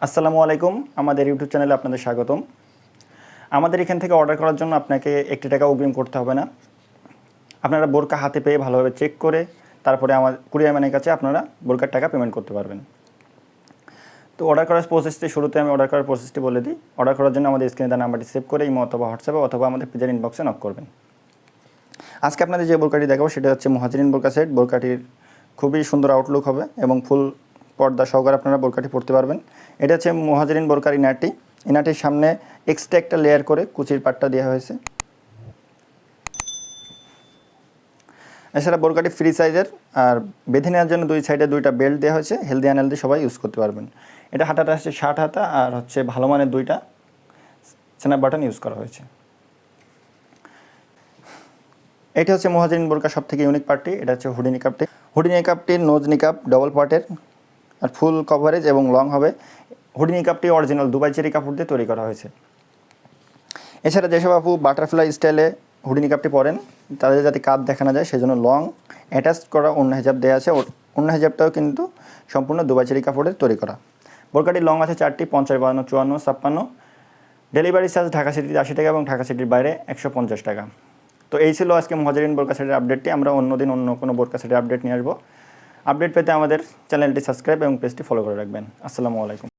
আসসালামু আলাইকুম, আমাদের ইউটিউব চ্যানেলে আপনাদের স্বাগতম। আমাদের এখান থেকে অর্ডার করার জন্য আপনাকে 1 টাকা অগ্রিম করতে হবে না। আপনারা বোরকা হাতে পেয়ে ভালোভাবে চেক করে তারপরে আমার কুরিয়ার ম্যানের কাছে আপনারা বোরকার টাকা পেমেন্ট করতে পারবেন। তো অর্ডার করার প্রসেসটি শুরুতে আমি অর্ডার করার প্রসেসটি বলে দিই। অর্ডার করার জন্য আমাদের স্ক্রিনে দেওয়া নাম্বারটি সেভ করে ইমো অথবা হোয়াটসঅ্যাপে অথবা আমাদের পেজের ইনবক্সে নক করবেন। আজকে আপনাদের যে বোরকাটি দেখাবো সেটা হচ্ছে মুহাজিরিন বোরকা সেট। বোরকাটির খুবই সুন্দর আউটলুক হবে এবং ফুল পর্দা সহকারে আপনারা বোরকাটি পরতে পারবেন। এটা হচ্ছে মুহাজিরিন বোরকার ইনারটি। ইনারটির সামনে এক্সট্রা একটা লেয়ার করে কুচির পাটটা দেওয়া হয়েছে। এছাড়া বোরকাটি ফ্রি সাইজের, আর বেঁধে নেওয়ার জন্য 2 সাইডে 2টা বেল্ট দেওয়া হয়েছে। হেলদি আনহেলদি সবাই ইউজ করতে পারবেন। এটা হাতাটা হচ্ছে 60 হাতা, আর হচ্ছে ভালো মানের 2টা স্ন্যাপ বাটন ইউজ করা হয়েছে। এটা হচ্ছে মুহাজিরিন বোরকার সবথেকে ইউনিক পার্টটি। এটা হচ্ছে হুডি নিকাবটি। হুডি নিকাবটির নোজ নিকাব ডবল পার্টের আর ফুল কভারেজ এবং লং হবে। হুডি নিকাবটি অরিজিনাল দুবাই চেরি কাপড় দিয়ে তৈরি করা হয়েছে। এছাড়া যেসব আপু বাটারফ্লাই স্টাইলে হুডি নিকাবটি পরেন তাদের যাতে কাঁধ দেখানো যায় সেজন্য লং অ্যাটাচ করা ওড়না হিজাব দেওয়া আছে। ওড়না হিজাবটাও কিন্তু সম্পূর্ণ দুবাই চেরি কাপড়ের তৈরি করা। বোরকাটির লং আছে 4টি, 50, 52, 54, 56। ডেলিভারি চার্জ ঢাকা সিটিতে 80 টাকা এবং ঢাকা সিটির বাইরে 150 টাকা। তো এই ছিল আজকে মুহাজিরিন বোরকা সেটের আপডেটটি। আমরা অন্যদিন অন্য কোনো বোরকা সেটের আপডেট নিয়ে আসবো। আপডেট পেতে আমাদের চ্যানেলটি সাবস্ক্রাইব এবং পেজটি ফলো করে রাখবেন। আসসালামু আলাইকুম।